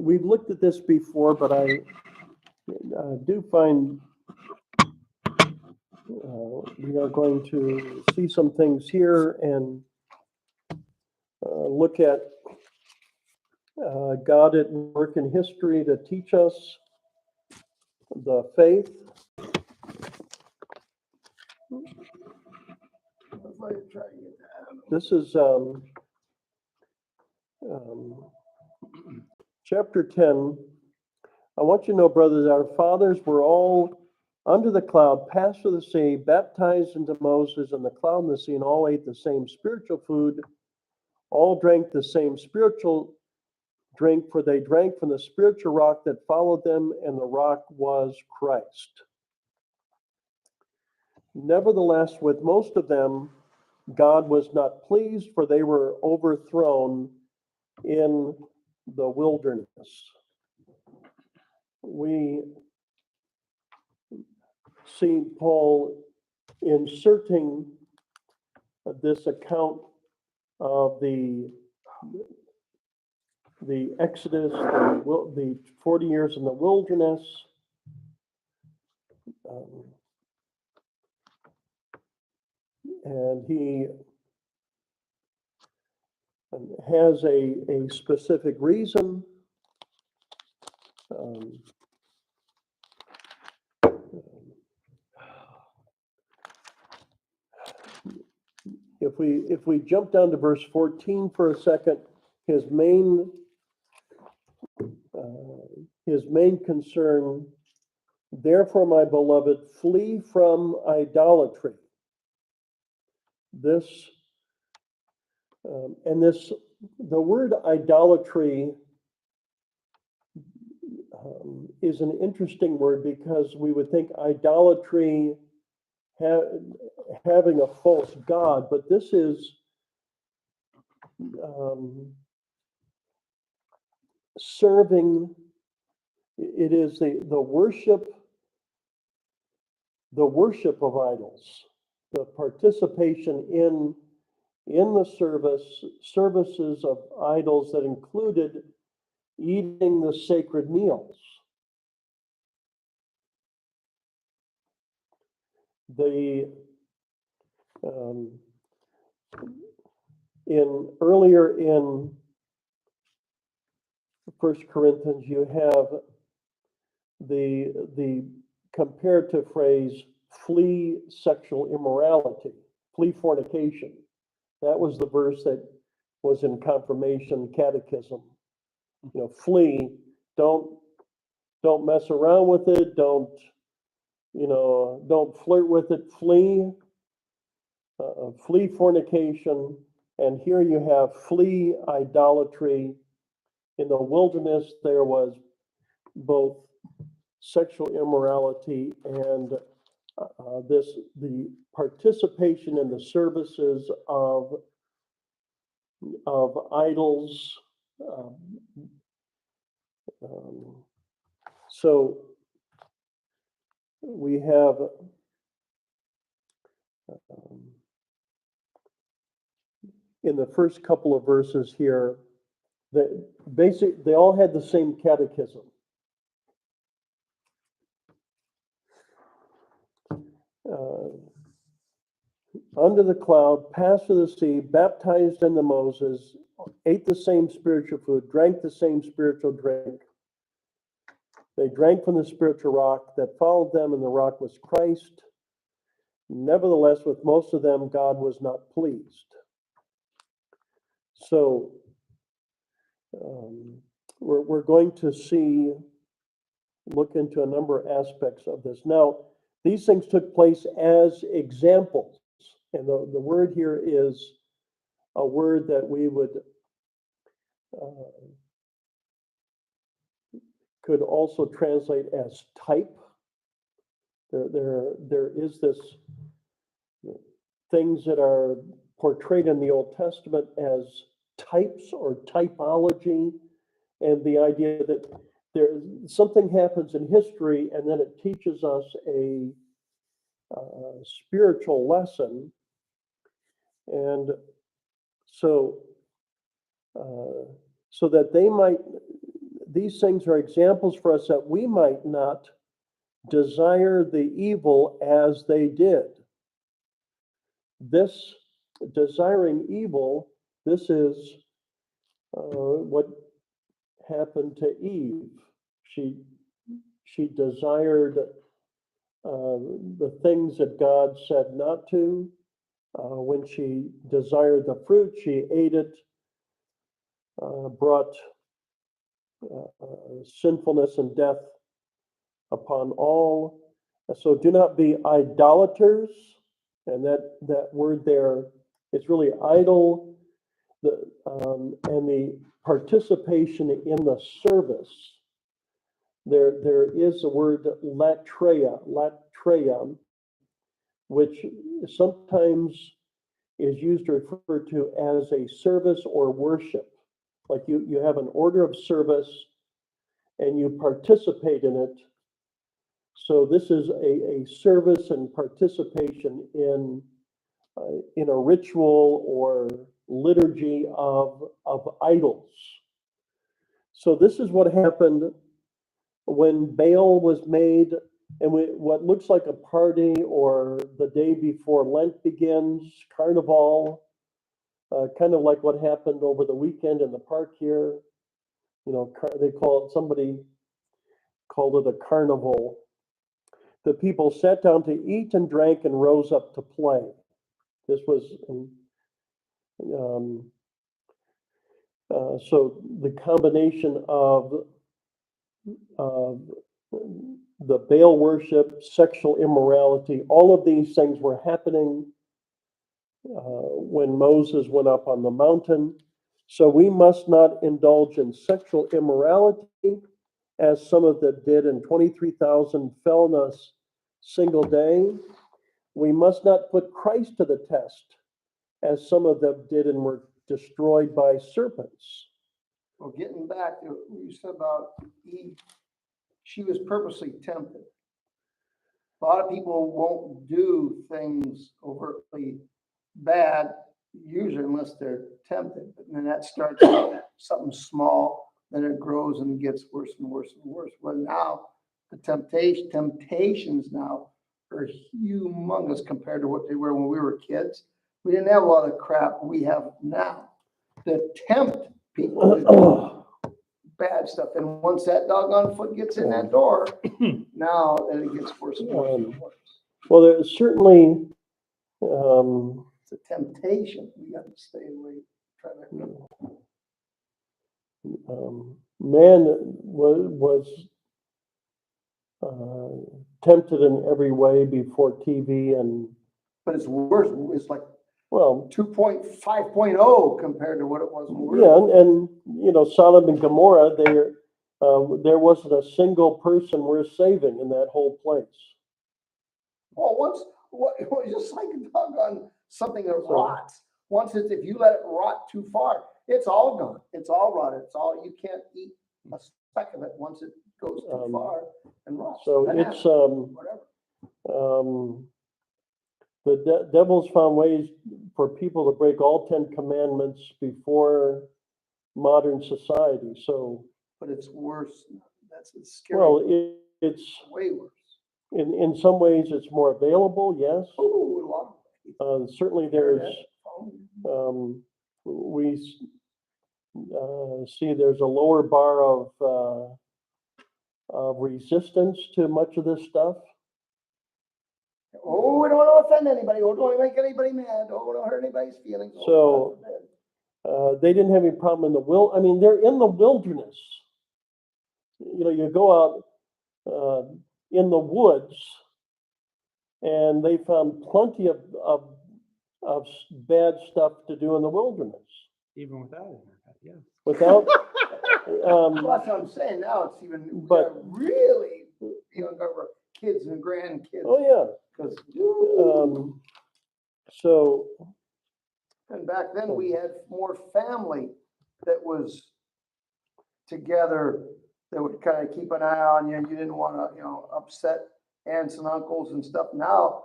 we've looked at this before, but I do find we are going to see some things here and look at God at work in history to teach us the faith. This is chapter 10. I want you to know, brothers, our fathers were all under the cloud, passed through the sea, baptized into Moses and the cloud and the sea, and all ate the same spiritual food. All drank the same spiritual drink, for they drank from the spiritual rock that followed them, and the rock was Christ. Nevertheless, with most of them, God was not pleased, for they were overthrown in the wilderness. We see Paul inserting this account of the Exodus, the 40 years in the wilderness, and he has a specific reason. If we jump down to verse 14 for a second, his main concern, therefore, my beloved, flee from idolatry. The word idolatry is an interesting word, because we would think idolatry having a false god, but this is serving. It is the worship of idols, the participation in the services of idols that included eating the sacred meals. Earlier in 1 Corinthians, you have the comparative phrase, flee sexual immorality, flee fornication. That was the verse that was in confirmation catechism. Flee, don't mess around with it, don't flirt with it, flee fornication. And here you have flee idolatry. In the wilderness, there was both sexual immorality and the participation in the services of idols. So we have in the first couple of verses here, they all had the same catechism. Under the cloud, passed through the sea, baptized into Moses, ate the same spiritual food, drank the same spiritual drink. They drank from the spiritual rock that followed them, and the rock was Christ. Nevertheless, with most of them, God was not pleased. So we're going to look into a number of aspects of this. Now, these things took place as examples, and the word here is a word that we would could also translate as type. There is this things that are portrayed in the Old Testament as types or typology, and the idea that something happens in history and then it teaches us a spiritual lesson. And so that they might, these things are examples for us that we might not desire the evil as they did. This desiring evil, this is what happened to Eve. She desired the things that God said not to. When she desired the fruit, she ate it, brought sinfulness and death upon all. So do not be idolaters. And that word there is really idol, and the participation in the service. There is a word latreia, which sometimes is used to refer to as a service or worship. Like you have an order of service and you participate in it. So this is a service and participation in a ritual or liturgy of idols. So this is what happened when Baal was made, and what looks like a party, or the day before Lent begins, carnival, kind of like what happened over the weekend in the park here. You know, somebody called it a carnival. The people sat down to eat and drank and rose up to play. This was, so the combination of the Baal worship, sexual immorality, all of these things were happening when Moses went up on the mountain. So we must not indulge in sexual immorality, as some of them did, and 23,000 fell in a single day. We must not put Christ to the test, as some of them did and were destroyed by serpents. Well, getting back to what you said about Eve, she was purposely tempted. A lot of people won't do things overtly bad, usually unless they're tempted. But then that starts with something small, then it grows and gets worse and worse and worse. Well, now the temptations now are humongous compared to what they were when we were kids. We didn't have a lot of crap we have now that tempt people to do bad stuff. And once that doggone foot gets in that door, now then it gets worse and worse and worse. Well, there's certainly It's a temptation. We got to stay away. Try to. Man was tempted in every way before TV, and But it's worse. It's like well, 2.5.0 compared to what it was. Yeah, and you know, Sodom and Gomorrah, there wasn't a single person worth saving in that whole place. Well, it was just like a doggone something that rots. Once if you let it rot too far, it's all gone. It's all rotted. You can't eat a speck of it once it goes too far and rots. So it's whatever. The devil's found ways for people to break all 10 commandments before modern society. So, but it's worse. That's scary. Well, it's way worse. In some ways, it's more available. Yes. Oh, a lot of ways. Certainly, there's we see there's a lower bar of resistance to much of this stuff. Oh, we don't want to offend anybody. Oh, don't make anybody mad. Oh, don't hurt anybody's feelings. So they didn't have any problem in the I mean, they're in the wilderness. You know, you go out in the woods, and they found plenty of bad stuff to do in the wilderness. Even without it, yeah. Without. Well, that's what I'm saying. Now it's even really younger kids and grandkids. Oh yeah. So. And back then we had more family that was together that would kind of keep an eye on you. You didn't want to, upset aunts and uncles and stuff. Now